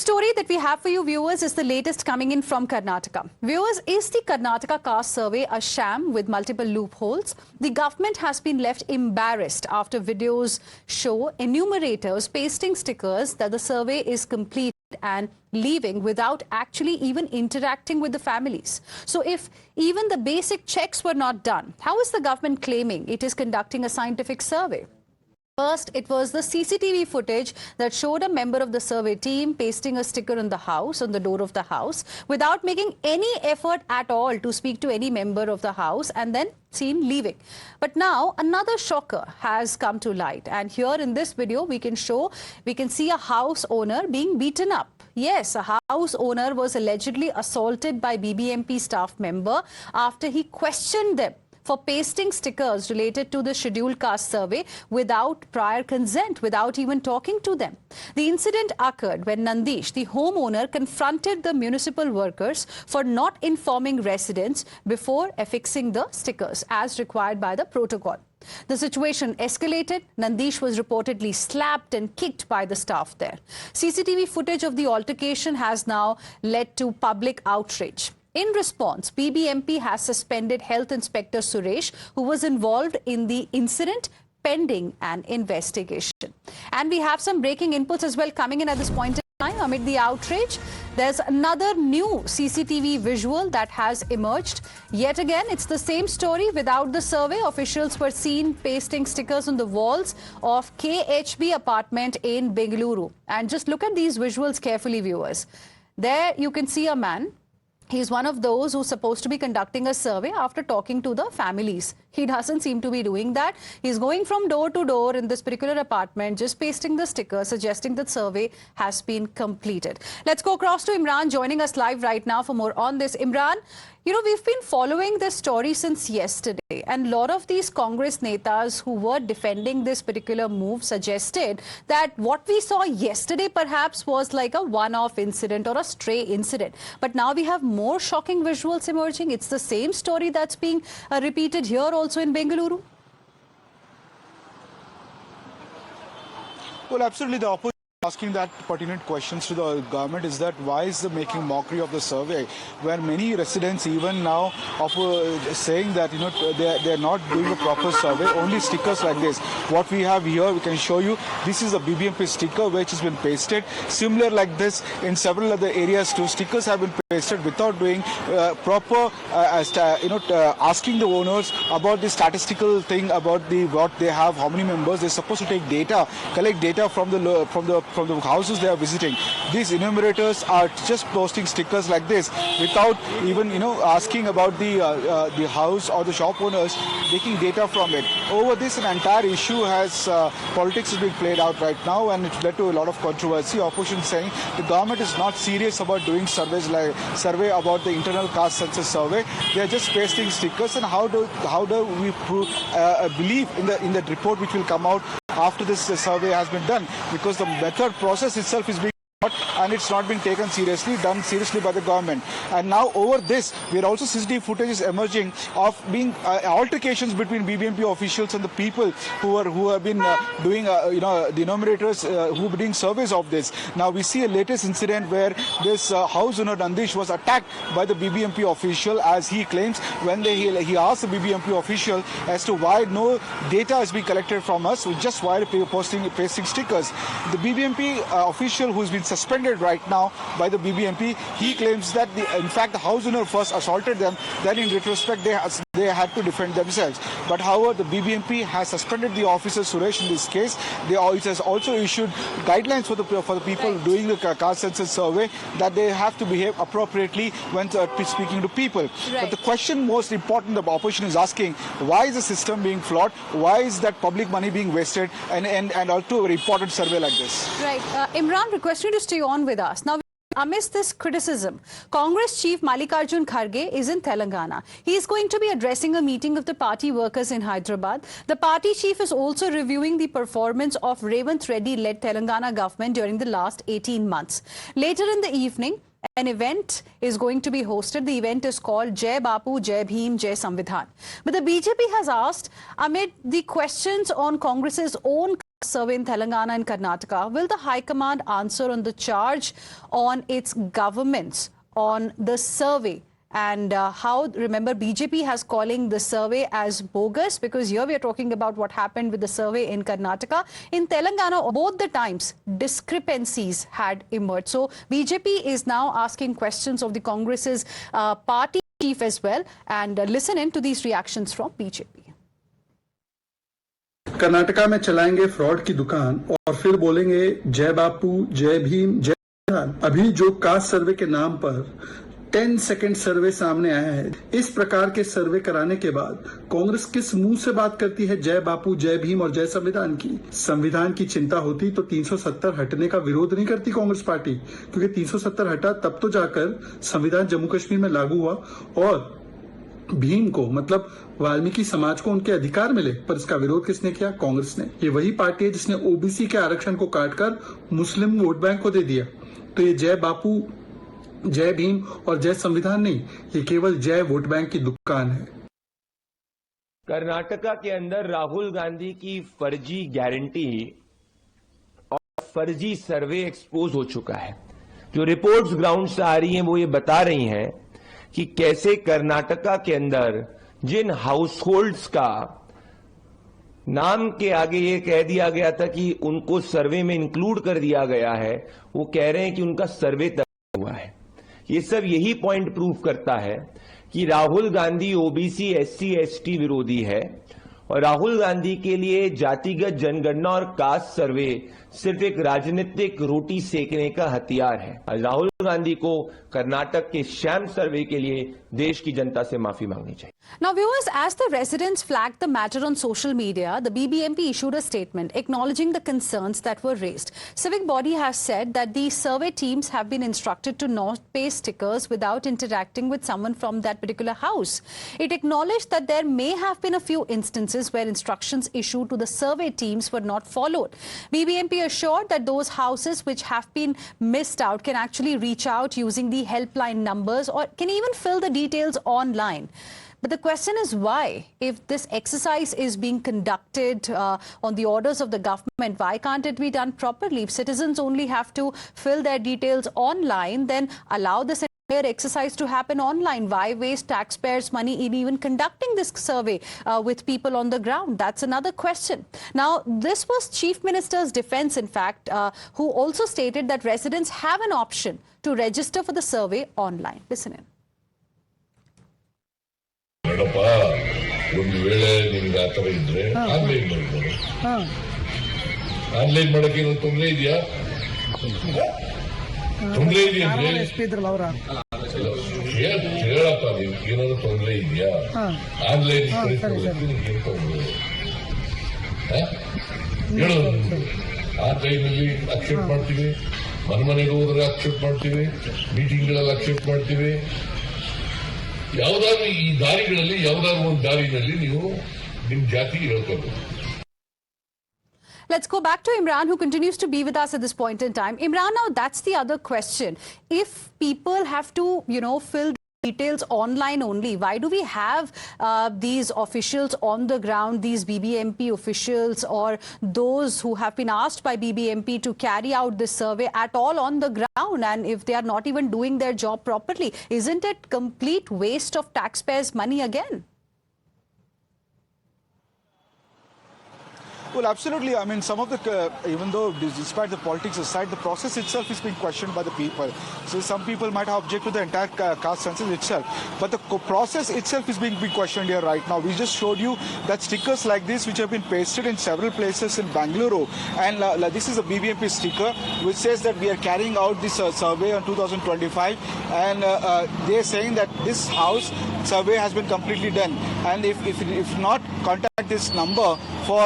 story that we have for you, viewers, is the latest coming in from Karnataka. Viewers, is the Karnataka caste survey a sham with multiple loopholes? The government has been left embarrassed after videos show enumerators pasting stickers that the survey is complete and leaving without actually even interacting with the families. So if even the basic checks were not done, how is the government claiming it is conducting a scientific survey? First, it was the CCTV footage that showed a member of the survey team pasting a sticker on the house, on the door of the house, without making any effort at all to speak to any member of the house, and then seen leaving. But now another shocker has come to light, and here in this video we can see a house owner being beaten up. Yes, a house owner was allegedly assaulted by BBMP staff member after he questioned them for pasting stickers related to the scheduled caste survey without prior consent, without even talking to them. The incident occurred when Nandish, the homeowner, confronted the municipal workers for not informing residents before affixing the stickers as required by the protocol. The situation escalated. Nandish was reportedly slapped and kicked by the staff there. CCTV footage of the altercation has now led to public outrage. In response, BBMP has suspended Health Inspector Suresh, who was involved in the incident, pending an investigation. And we have some breaking inputs as well coming in at this point in time. Amid the outrage, there's another new CCTV visual that has emerged. Yet again, it's the same story. Without the survey, officials were seen pasting stickers on the walls of KHB apartment in Bengaluru. And just look at these visuals carefully, viewers. There you can see a man. He's one of those who's supposed to be conducting a survey after talking to the families. He doesn't seem to be doing that. He's going from door to door in this particular apartment, just pasting the sticker, suggesting that survey has been completed. Let's go across to Imran, joining us live right now for more on this. Imran, you know, we've been following this story since yesterday, and a lot of these Congress netas who were defending this particular move suggested that what we saw yesterday perhaps was like a one-off incident or a stray incident. But now we have more shocking visuals emerging. It's the same story that's being repeated here also in Bengaluru. Well, absolutely. The opposition asking that pertinent questions to the government is that why is the making mockery of the survey, where many residents even now saying that they're not doing a proper survey, only stickers like this. What we have here, we can show you. This is a BBMP sticker which has been pasted. Similar like this in several other areas too. Stickers have been pasted without doing proper, asking the owners about the statistical thing about what they have, how many members. They're supposed to take data, collect data from the houses they are visiting. These enumerators are just posting stickers like this without even asking about the house or the shop owners, taking data from it. Over this, an entire issue has politics is being played out right now, and it led to a lot of controversy. Opposition saying the government is not serious about doing survey about the internal caste census survey. They are just pasting stickers. And how do we believe in the report which will come out after this survey has been done, because the method process itself is being and it's not being taken seriously, done seriously by the government. And now over this, we are also CCTV footage is emerging of being altercations between BBMP officials and the people who have been doing the enumerators who are doing surveys of this. Now we see a latest incident where this house owner Nandish was attacked by the BBMP official, as he claims, when he asked the BBMP official as to why no data is being collected from us, just why pasting stickers. The BBMP official who's been suspended right now by the BBMP, he claims that in fact the house owner first assaulted them, then in retrospect they had to defend themselves. But however, the BBMP has suspended the officer Suresh in this case. It has also issued guidelines for the people doing the caste census survey, that they have to behave appropriately when speaking to people. But the question most important the opposition is asking, why is the system being flawed? Why is that public money being wasted, and also a important survey like this? Right. Imran, requesting you to stay on with us. Now, amidst this criticism, Congress Chief Mallikarjun Kharge is in Telangana. He is going to be addressing a meeting of the party workers in Hyderabad. The party chief is also reviewing the performance of Revant Reddy-led Telangana government during the last 18 months. Later in the evening, an event is going to be hosted. The event is called Jai Bapu, Jai Bhim, Jai Samvidhan. But the BJP has asked, amid the questions on Congress's own survey in Telangana and Karnataka. Will the High Command answer on the charge on its governments on the survey? And how, remember, BJP has calling the survey as bogus, because here we are talking about what happened with the survey in Karnataka. In Telangana, both the times, discrepancies had emerged. So BJP is now asking questions of the Congress's party chief as well. And listen in to these reactions from BJP. Karnataka में चलाएंगे fraud की दुकान और फिर बोलेंगे जय बापू, जय भीम, जय संविधान। अभी जो कास्ट सर्वे के नाम पर 10 सेकंड सर्वे सामने आया है, इस प्रकार के सर्वे कराने के बाद कांग्रेस किस मुंह से बात करती है जय बापू, जय भीम और जय संविधान की? संविधान की चिंता होती तो 370 हटने का विरोध नहीं करती कांग्रेस पार्टी, क्योंकि 370 हटा तब तो जाकर संविधान जम्मू कश्मीर में लागू हुआ और भीम को, मतलब वाल्मीकि समाज को, उनके अधिकार मिले। पर इसका विरोध किसने किया? कांग्रेस ने। ये वही पार्टी है जिसने ओबीसी के आरक्षण को काटकर मुस्लिम वोट बैंक को दे दिया। तो ये जय बापू, जय भीम और जय संविधान नहीं, ये केवल जय वोट बैंक की दुकान है। कर्नाटका के अंदर राहुल गांधी की फर्जी गारंटी और फर्जी सर्वे एक्सपोज हो चुका है। जो रिपोर्ट्स ग्राउंड से आ रही हैं वो ये बता रही हैं कि कैसे कर्नाटका के अंदर जिन हाउसहोल्ड्स का नाम के आगे ये कह दिया गया था कि उनको सर्वे में इंक्लूड कर दिया गया है, वो कह रहे हैं कि उनका सर्वे तय हुआ है। ये सब यही पॉइंट प्रूव करता है कि Rahul Gandhi OBC, SC, ST विरोधी है और राहुल गांधी के लिए जातिगत जनगणना और कास्ट सर्वे सिर्फ एक राजनीतिक रोटी सेकने का हथियार है। आज राहुल गांधी को कर्नाटक के शैम सर्वे के लिए देश की जनता से माफी मांगनी चाहिए। Now viewers, as the residents flagged the matter on social media, the BBMP issued a statement acknowledging the concerns that were raised. Civic body has said that the survey teams have been instructed to not paste stickers without interacting with someone from that particular house. It acknowledged that there may have been a few instances where instructions issued to the survey teams were not followed. BBMP assured that those houses which have been missed out can actually reach out using the helpline numbers or can even fill the details online. But the question is why? If this exercise is being conducted on the orders of the government, why can't it be done properly? If citizens only have to fill their details online, then allow this entire exercise to happen online. Why waste taxpayers' money in even conducting this survey with people on the ground? That's another question. Now, this was Chief Minister's defense, in fact, who also stated that residents have an option to register for the survey online. Listen in. ನೋಡಪ್ಪ, ಒಂದು ವೇಳೆ ನಿಮ್ಗೆ ಆ ತರ ಇದ್ರೆ online ಮಾಡ್ಬೋದು. Online ಮಾಡಕ್ಕೆ ಏನೋ ತೊಂದರೆ ಇದೆಯಾ? ತೊಂದರೆ ಇದೆಯಾ ಹೇಳಪ್ಪ, ನೀವು ಏನಾದ್ರು ತೊಂದರೆ ಇದೆಯಾ? ಆನ್ಲೈನ್ ಏನು ತೊಂದರೆ ಹೇಳೋದು. ಆ ಟೈಮಲ್ಲಿ ಅಕ್ಸೆಪ್ಟ್ ಮಾಡ್ತೀವಿ, ಮನೆಗೆ ಹೋದ್ರೆ ಅಕ್ಸೆಪ್ಟ್ ಮಾಡ್ತೀವಿ, ಮೀಟಿಂಗ್ಗಳಲ್ಲಿ ಅಕ್ಸೆಪ್ಟ್ ಮಾಡ್ತೀವಿ. ಯಾವುದಾದ್ರು ಈ ದಾರಿಗಳಲ್ಲಿ ಯಾವುದಾದ್ರು ಒಂದು ದಾರಿನಲ್ಲಿ ನೀವು ನಿಮ್ಮ ಜಾತಿಗೆ ಹೇಳ್ಕೋಬೇಕು. Let's go back to Imran, who continues to be with us at this point in time. Imran, now that's the other question. If people have to, fill details online only, why do we have these officials on the ground, these BBMP officials or those who have been asked by BBMP to carry out this survey at all on the ground? And if they are not even doing their job properly, isn't it complete waste of taxpayers' money again? Well, absolutely. I mean, some of the, even though despite the politics aside, the process itself is being questioned by the people. So some people might have objected to the entire caste census itself. But the process itself is being questioned here right now. We just showed you that stickers like this, which have been pasted in several places in Bangalore. And this is a BBMP sticker, which says that we are carrying out this survey on 2025. And they are saying that this house survey has been completely done. And if not, contact this number for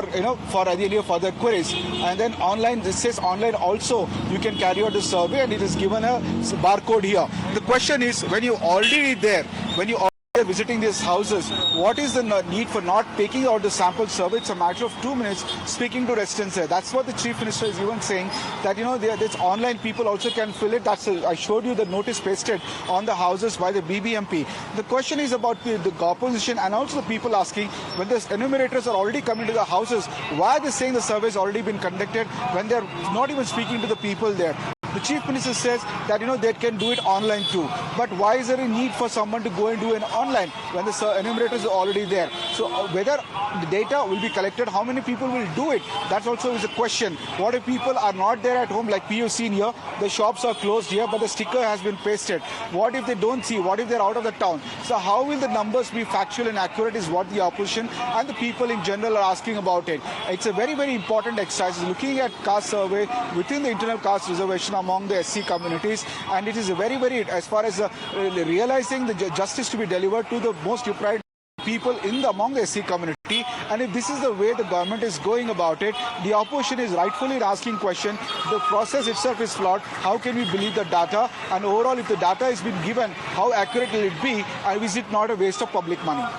further queries. And then online, this says online also you can carry out the survey, and it is given a barcode here. The question is, when you already there, when you They're visiting these houses. What is the need for not taking out the sample survey? It's a matter of 2 minutes speaking to residents there. That's what the Chief Minister is even saying, that there's online people also can fill it. I showed you the notice pasted on the houses by the BBMP. The question is about the opposition and also the people asking, when the enumerators are already coming to the houses, why are they saying the survey has already been conducted when they're not even speaking to the people there? The Chief Minister says that they can do it online too. But why is there a need for someone to go and do it online when the enumerators are already there? So whether the data will be collected, how many people will do it? That also is a question. What if people are not there at home, like you've seen here? The shops are closed here, but the sticker has been pasted. What if they don't see? What if they're out of the town? So how will the numbers be factual and accurate is what the opposition and the people in general are asking about it. It's a very, very important exercise. Looking at caste survey within the internal caste reservation among the SC communities, and it is a very, very, as far as realizing the justice to be delivered to the most deprived people among the SC community. And if this is the way the government is going about it, the opposition is rightfully asking question. The process itself is flawed. How can we believe the data? And overall, if the data has been given, how accurate will it be? And is it not a waste of public money?